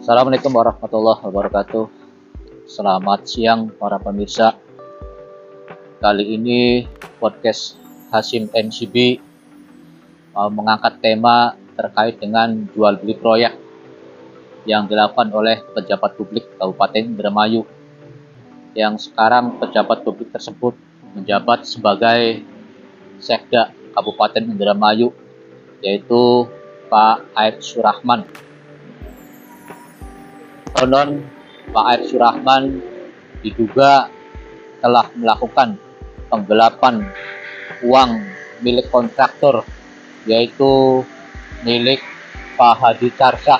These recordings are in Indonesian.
Assalamualaikum warahmatullahi wabarakatuh. Selamat siang para pemirsa. Kali ini podcast Hasim MCB mengangkat tema terkait dengan jual beli proyek yang dilakukan oleh pejabat publik Kabupaten Indramayu, yang sekarang pejabat publik tersebut menjabat sebagai Sekda Kabupaten Indramayu, yaitu Pak Aib Surahman. Konon Pak Aib Surahman diduga telah melakukan penggelapan uang milik kontraktor, yaitu milik Pak Hadi Carsa,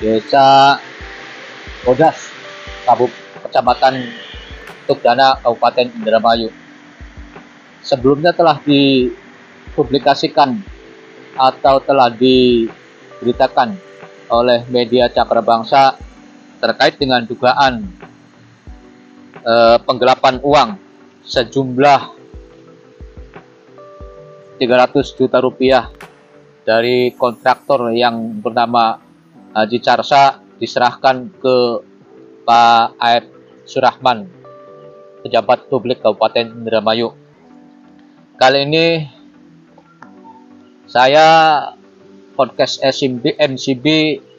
Desa Bodas, Kecamatan Tugdana, Kabupaten Indramayu. Sebelumnya telah dipublikasikan atau telah diberitakan oleh media Cakrabangsa terkait dengan dugaan penggelapan uang sejumlah 300 juta rupiah dari kontraktor yang bernama Haji Carsa diserahkan ke Pak Aib Surahman, pejabat publik Kabupaten Indramayu. Kali ini saya podcast MCB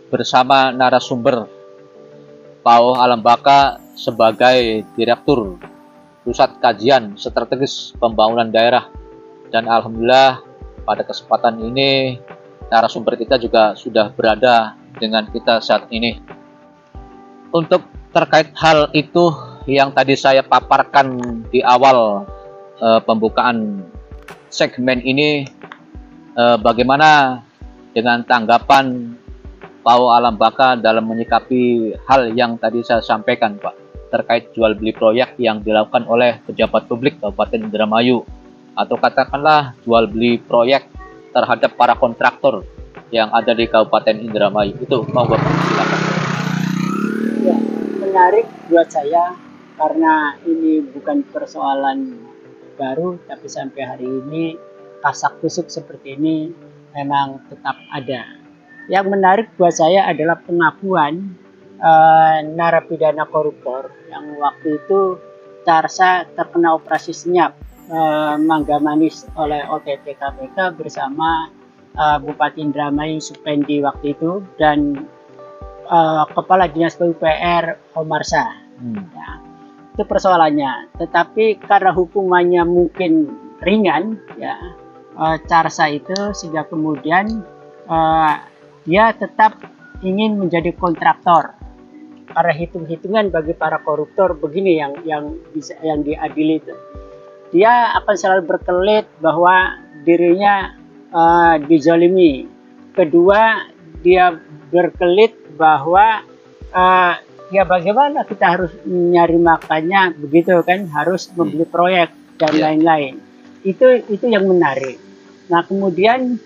bersama narasumber Pak Alambaka sebagai Direktur Pusat Kajian Strategis Pembangunan Daerah, dan alhamdulillah pada kesempatan ini narasumber kita juga sudah berada dengan kita saat ini. Untuk terkait hal itu yang tadi saya paparkan di awal pembukaan segmen ini, bagaimana dengan tanggapan Pak Alambaka dalam menyikapi hal yang tadi saya sampaikan, Pak, terkait jual beli proyek yang dilakukan oleh pejabat publik Kabupaten Indramayu, atau katakanlah jual beli proyek terhadap para kontraktor yang ada di Kabupaten Indramayu. Itu mau Bapak silakan. Ya, menarik buat saya karena ini bukan persoalan baru, tapi sampai hari ini kasak kusuk seperti ini memang tetap ada. Yang menarik buat saya adalah pengakuan narapidana koruptor yang waktu itu Carsa terkena operasi senyap mangga manis oleh OTT KPK bersama Bupati Indramayu Supendi waktu itu dan Kepala Dinas PUPR Omarsa. Ya, itu persoalannya. Tetapi karena hukumannya mungkin ringan, ya, Carsa itu, sehingga kemudian dia tetap ingin menjadi kontraktor. Karena hitung-hitungan bagi para koruptor begini yang diadili itu. Dia akan selalu berkelit bahwa dirinya dizalimi. Kedua, dia berkelit bahwa ya bagaimana kita harus nyari makannya, begitu kan, harus membeli proyek dan lain-lain. Itu yang menarik. Nah, kemudian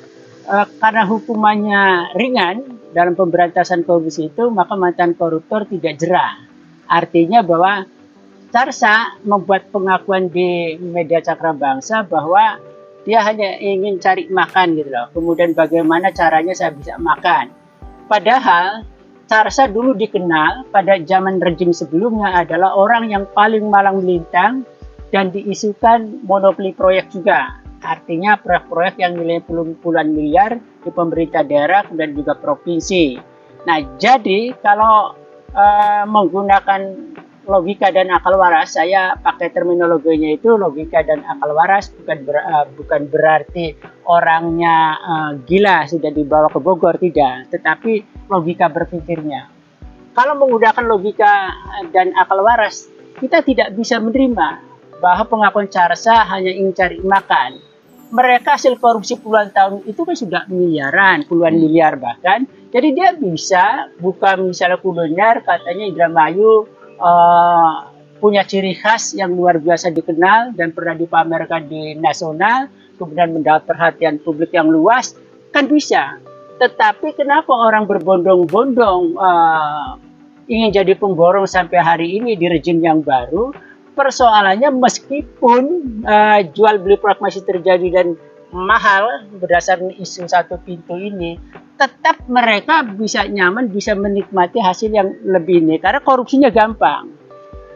karena hukumannya ringan dalam pemberantasan korupsi itu, maka mantan koruptor tidak jerah. Artinya bahwa Carsa membuat pengakuan di media Cakrabangsa bahwa dia hanya ingin cari makan gitu loh. Kemudian bagaimana caranya saya bisa makan. Padahal Carsa dulu dikenal pada zaman rejim sebelumnya adalah orang yang paling malang melintang dan diisukan monopoli proyek juga. Artinya proyek-proyek yang nilai puluhan miliar di pemerintah daerah dan juga provinsi. Nah, jadi kalau menggunakan logika dan akal waras, saya pakai terminologinya itu logika dan akal waras, bukan berarti orangnya gila sudah dibawa ke Bogor, tidak, tetapi logika berpikirnya. Kalau menggunakan logika dan akal waras, kita tidak bisa menerima bahwa pengakuan Carsa hanya ingin cari makan. Mereka hasil korupsi puluhan tahun itu kan sudah miliaran, puluhan miliar bahkan. Jadi dia bisa buka misalnya kuliner, katanya Indramayu punya ciri khas yang luar biasa dikenal dan pernah dipamerkan di nasional, kemudian mendapat perhatian publik yang luas, kan bisa. Tetapi kenapa orang berbondong-bondong ingin jadi pemborong sampai hari ini di rejim yang baru? Persoalannya meskipun jual beli proyek masih terjadi dan mahal berdasarkan isu satu pintu ini, tetap mereka bisa nyaman, bisa menikmati hasil yang lebih ini karena korupsinya gampang.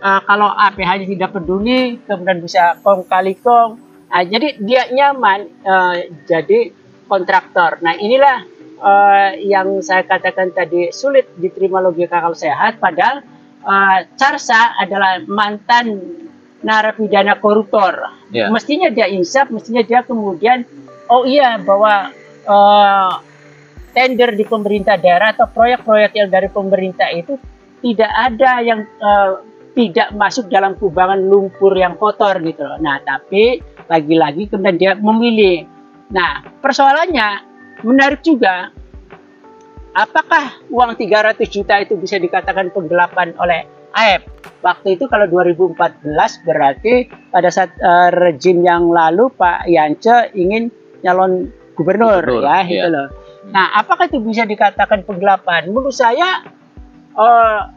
Kalau APH-nya tidak peduli, kemudian bisa kong kali kong, jadi dia nyaman jadi kontraktor. Nah inilah yang saya katakan tadi sulit diterima logika akal sehat, padahal Carsa adalah mantan narapidana koruptor. Mestinya dia insaf, mestinya dia kemudian bahwa tender di pemerintah daerah atau proyek-proyek yang dari pemerintah itu tidak ada yang tidak masuk dalam kubangan lumpur yang kotor gitu loh. Nah tapi lagi-lagi kemudian dia memilih. Nah persoalannya menarik juga, apakah uang 300 juta itu bisa dikatakan penggelapan oleh AEP? Waktu itu kalau 2014 berarti pada saat rejim yang lalu Pak Yance ingin nyalon gubernur ya gitu loh. Nah apakah itu bisa dikatakan penggelapan? Menurut saya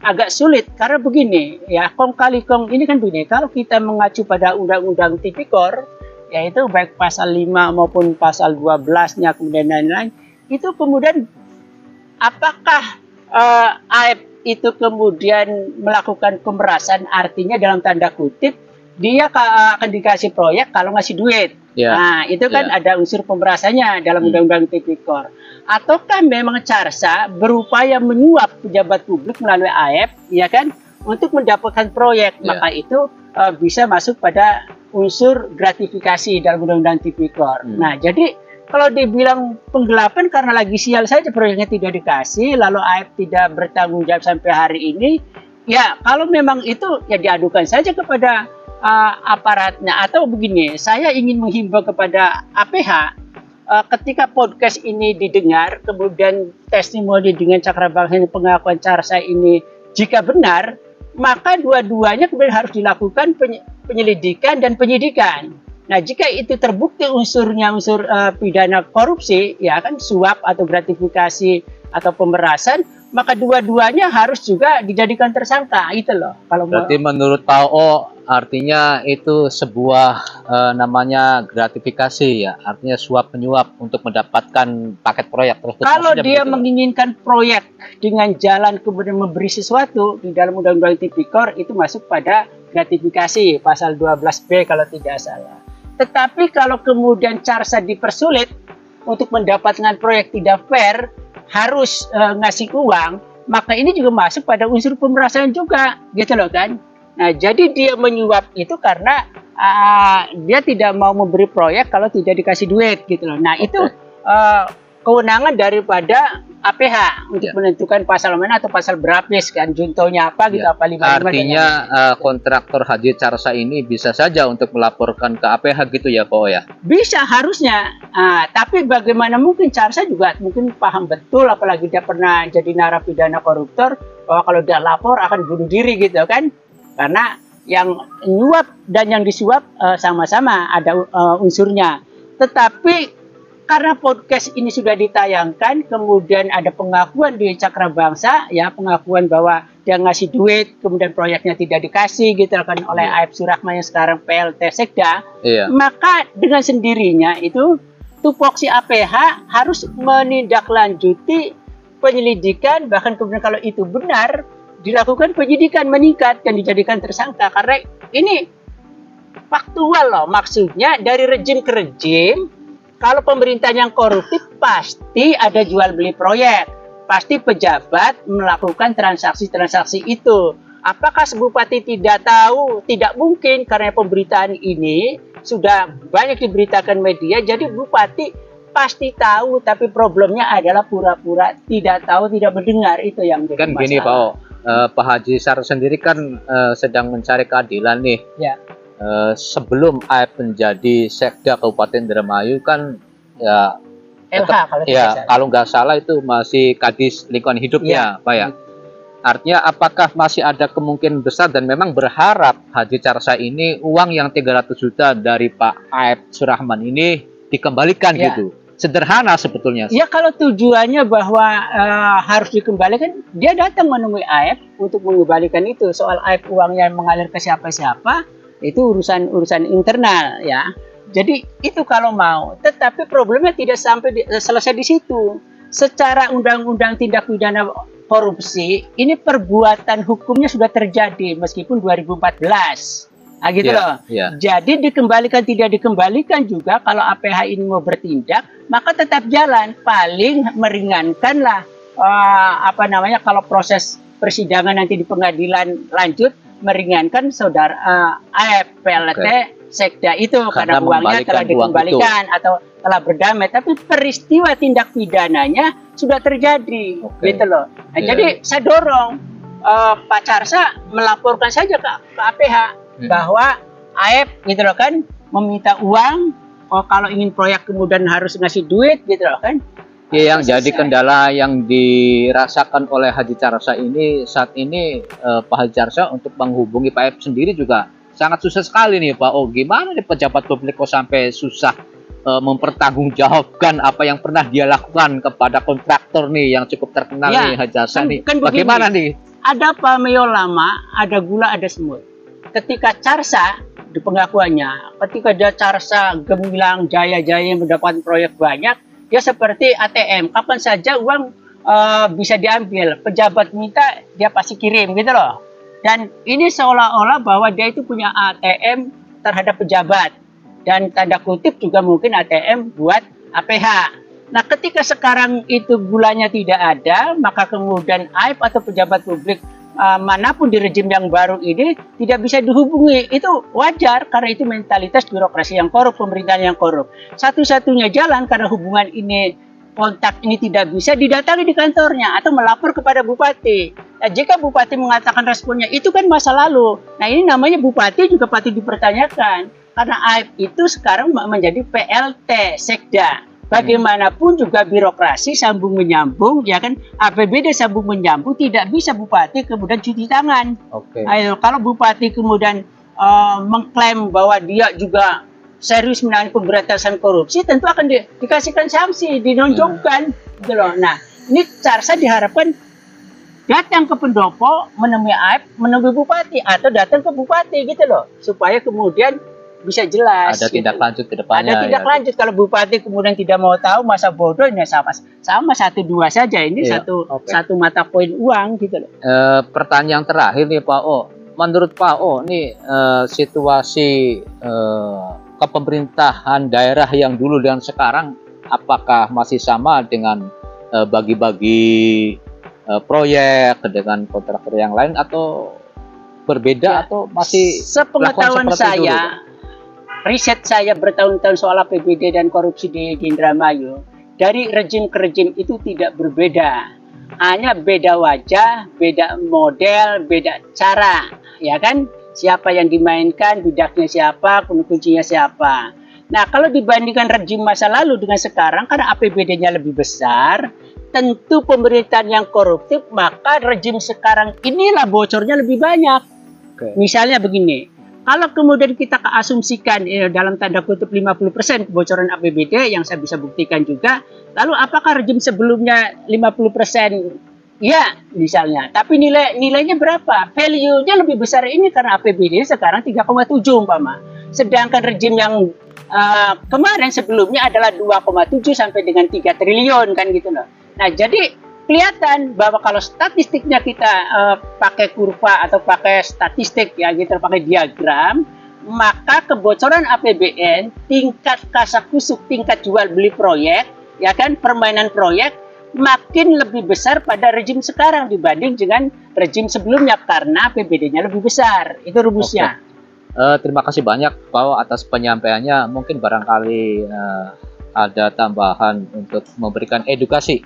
agak sulit karena begini ya, kong kali kong ini kan begini, kalau kita mengacu pada undang-undang tipikor yaitu baik pasal 5 maupun pasal 12-nya kemudian lain-lain, itu kemudian apakah AEP itu kemudian melakukan pemerasan, artinya dalam tanda kutip dia akan dikasih proyek kalau ngasih duit. Nah itu kan ada unsur pemerasannya dalam undang-undang tipikor. Ataukah memang Carsa berupaya menyuap pejabat publik melalui AEP ya kan untuk mendapatkan proyek, maka itu bisa masuk pada unsur gratifikasi dalam undang-undang tipikor. Nah jadi kalau dibilang penggelapan karena lagi sial saja proyeknya tidak dikasih, lalu AEP tidak bertanggung jawab sampai hari ini, ya kalau memang itu ya diadukan saja kepada aparatnya. Atau begini, saya ingin menghimbau kepada APH, ketika podcast ini didengar, kemudian testimoni dengan Cakrabangsa ini, pengakuan Carsa ini jika benar, maka dua-duanya kemudian harus dilakukan penyelidikan dan penyidikan. Nah, jika itu terbukti unsurnya unsur pidana korupsi, ya kan suap atau gratifikasi atau pemerasan, maka dua-duanya harus juga dijadikan tersangka, itu loh. Kalau berarti menurut Pak O, artinya itu sebuah namanya gratifikasi ya, artinya suap menyuap untuk mendapatkan paket proyek tersebut. Kalau dia menginginkan proyek dengan jalan kemudian memberi sesuatu di dalam undang-undang tipikor, itu masuk pada gratifikasi pasal 12B kalau tidak salah. Tetapi kalau kemudian Carsa dipersulit untuk mendapatkan proyek tidak fair, harus ngasih uang, maka ini juga masuk pada unsur pemerasan juga, gitu loh kan. Nah, jadi dia menyuap itu karena dia tidak mau memberi proyek kalau tidak dikasih duit, gitu loh. Nah, itu kewenangan daripada APH untuk menentukan pasal mana atau pasal berapis kan, juntonya apa gitu, apa 55. Artinya kontraktor Haji Carsa ini bisa saja untuk melaporkan ke APH gitu ya Pak ya? Bisa harusnya, tapi bagaimana mungkin Carsa juga mungkin paham betul, apalagi dia pernah jadi narapidana koruptor, bahwa kalau dia lapor akan bunuh diri gitu kan, karena yang nyuap dan yang disuap sama-sama ada unsurnya. Tetapi karena podcast ini sudah ditayangkan, kemudian ada pengakuan di Cakrabangsa, ya pengakuan bahwa dia ngasih duit, kemudian proyeknya tidak dikasih, gitu kan oleh AEP Surahman yang sekarang PLT Sekda, maka dengan sendirinya itu tupoksi APH harus menindaklanjuti penyelidikan, bahkan kemudian kalau itu benar dilakukan penyidikan meningkat dan dijadikan tersangka, karena ini faktual loh, maksudnya dari rejim ke rejim. Kalau pemerintah yang koruptif pasti ada jual beli proyek, pasti pejabat melakukan transaksi-transaksi itu. Apakah bupati tidak tahu? Tidak mungkin, karena pemberitaan ini sudah banyak diberitakan media, jadi bupati pasti tahu, tapi problemnya adalah pura-pura tidak tahu, tidak mendengar, itu yang jadi kan masalah. Gini Pak O, Pak Haji Sar sendiri kan sedang mencari keadilan nih. Ya. Sebelum AEP menjadi Sekda Kabupaten Indramayu kan ya LH kalau nggak salah itu masih Kadis Lingkungan Hidupnya Pak ya. Artinya apakah masih ada kemungkinan besar dan memang berharap Haji Carsa ini uang yang 300 juta dari Pak AEP Surahman ini dikembalikan gitu? Sederhana sebetulnya. Ya kalau tujuannya bahwa harus dikembalikan, dia datang menemui AEP untuk mengembalikan itu. Soal AEP uangnya mengalir ke siapa-siapa, itu urusan internal ya. Jadi itu kalau mau, tetapi problemnya tidak sampai selesai di situ. Secara undang-undang tindak pidana korupsi, ini perbuatan hukumnya sudah terjadi meskipun 2014. Nah, gitu loh. Jadi dikembalikan tidak dikembalikan juga kalau APH ini mau bertindak, maka tetap jalan. Paling meringankan lah kalau proses persidangan nanti di pengadilan lanjut, meringankan saudara PLT Sekda itu karena uangnya telah dikembalikan atau telah berdamai, tapi peristiwa tindak pidananya sudah terjadi, gitu loh. Nah, jadi saya dorong Pak Carsa melaporkan saja ke APH bahwa AF gitu loh kan meminta uang, kalau ingin proyek kemudian harus ngasih duit gitu loh kan. Ya, yang jadi kendala yang dirasakan oleh Haji Carsa ini saat ini Pak Haji Carsa untuk menghubungi Pak F sendiri juga sangat susah sekali nih Pak. Gimana nih pejabat publik kok sampai susah mempertanggungjawabkan apa yang pernah dia lakukan kepada kontraktor nih yang cukup terkenal nih Haji Carsa nih. Bagaimana nih? Ada pameo lama, ada gula, ada semut. Ketika Carsa di pengakuannya, ketika dia Carsa gemilang jaya-jaya mendapatkan proyek banyak, dia seperti ATM, kapan saja uang bisa diambil, pejabat minta dia pasti kirim gitu loh. Dan ini seolah-olah bahwa dia itu punya ATM terhadap pejabat dan tanda kutip juga mungkin ATM buat APH. Nah, ketika sekarang itu gulanya tidak ada, maka kemudian AIP atau pejabat publik manapun di rejim yang baru ini tidak bisa dihubungi. Itu wajar karena itu mentalitas birokrasi yang korup, pemerintahan yang korup. Satu-satunya jalan karena hubungan ini, kontak ini tidak bisa, didatangi di kantornya atau melapor kepada bupati. Nah, jika bupati mengatakan responnya itu kan masa lalu. Nah, ini namanya bupati juga patut dipertanyakan karena AIP itu sekarang menjadi PLT Sekda. Bagaimanapun juga birokrasi sambung menyambung, ya kan, APBD sambung menyambung, tidak bisa bupati kemudian cuci tangan. Ayo, kalau bupati kemudian mengklaim bahwa dia juga serius menangani pemberantasan korupsi, tentu akan dikasihkan sanksi, dinonjolkan, gitu loh. Nah, ini Carsa diharapkan datang ke pendopo, menemui AIP, menemui bupati, atau datang ke bupati, gitu loh, supaya kemudian bisa jelas. Ada tindak lanjut ke depannya. Ada tindak lanjut. Kalau bupati kemudian tidak mau tahu, masa bodoh ini sama 1-2 saja ini satu mata koin uang gitu loh. Pertanyaan terakhir nih Pak O. Menurut Pak O nih situasi kepemerintahan daerah yang dulu dan sekarang apakah masih sama dengan bagi-bagi proyek dengan kontraktor yang lain atau berbeda atau masih sepengetahuan saya? Riset saya bertahun-tahun soal APBD dan korupsi di Indramayu, dari rejim ke rejim itu tidak berbeda. Hanya beda wajah, beda model, beda cara. Ya kan? Siapa yang dimainkan, bidaknya siapa, kuncinya siapa. Nah, kalau dibandingkan rejim masa lalu dengan sekarang, karena APBD-nya lebih besar, tentu pemerintahan yang koruptif, maka rejim sekarang inilah bocornya lebih banyak. Misalnya begini. Kalau kemudian kita keasumsikan dalam tanda kutip 50% kebocoran APBD yang saya bisa buktikan juga, lalu apakah rejim sebelumnya 50%? Ya, misalnya. Tapi nilainya berapa? Value-nya lebih besar ini karena APBD sekarang 3,7 umpama. Sedangkan rejim yang kemarin sebelumnya adalah 2,7 sampai dengan 3 triliun kan gitu loh. Nah, jadi kelihatan bahwa kalau statistiknya kita pakai kurva atau pakai statistik ya gitu, pakai diagram, maka kebocoran APBN, tingkat kasakusuk, tingkat jual beli proyek, ya kan, permainan proyek makin lebih besar pada rejim sekarang dibanding dengan rejim sebelumnya karena APBD-nya lebih besar. Itu rumusnya. Terima kasih banyak Pak atas penyampaiannya. Mungkin barangkali ada tambahan untuk memberikan edukasi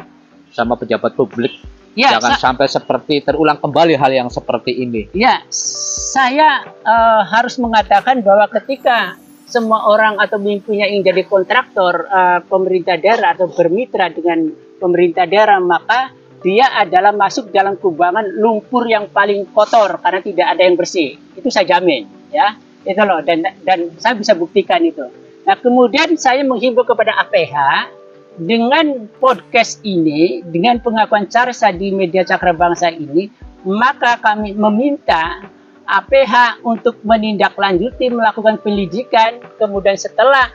sama pejabat publik, jangan sampai seperti terulang kembali hal yang seperti ini. Ya, saya harus mengatakan bahwa ketika semua orang atau mimpinya ingin jadi kontraktor pemerintah daerah atau bermitra dengan pemerintah daerah, maka dia adalah masuk dalam kubangan lumpur yang paling kotor karena tidak ada yang bersih. Itu saya jamin, ya, itu loh. Dan saya bisa buktikan itu. Nah, kemudian saya menghimbau kepada APH. Dengan podcast ini, dengan pengakuan Carsa di media Cakra Bangsa ini, maka kami meminta APH untuk menindaklanjuti melakukan penyelidikan. Kemudian setelah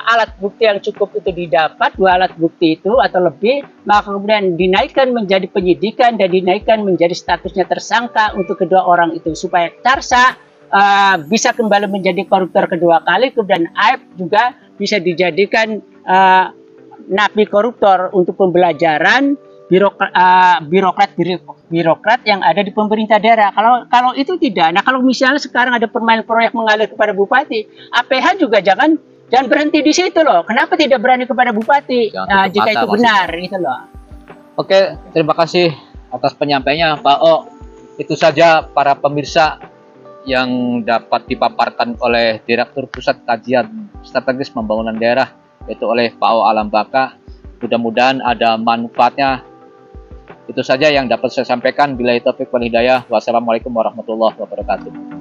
alat bukti yang cukup itu didapat, 2 alat bukti itu atau lebih, maka kemudian dinaikkan menjadi penyidikan dan dinaikkan menjadi statusnya tersangka untuk kedua orang itu, supaya Tarsa bisa kembali menjadi koruptor kedua kali, kemudian Aib juga bisa dijadikan napi koruptor untuk pembelajaran birokrat yang ada di pemerintah daerah. Kalau itu tidak. Nah, kalau misalnya sekarang ada permainan proyek mengalir kepada bupati, APH juga jangan berhenti di situ loh. Kenapa tidak berani kepada bupati jika itu benar gitu loh. Oke, terima kasih atas penyampaiannya Pak O. Itu saja para pemirsa yang dapat dipaparkan oleh Direktur Pusat Kajian Strategis Pembangunan Daerah, yaitu oleh Pak O Alambaka. Mudah-mudahan ada manfaatnya. Itu saja yang dapat saya sampaikan. Billahi taufiq wal hidayah. Wassalamualaikum warahmatullahi wabarakatuh.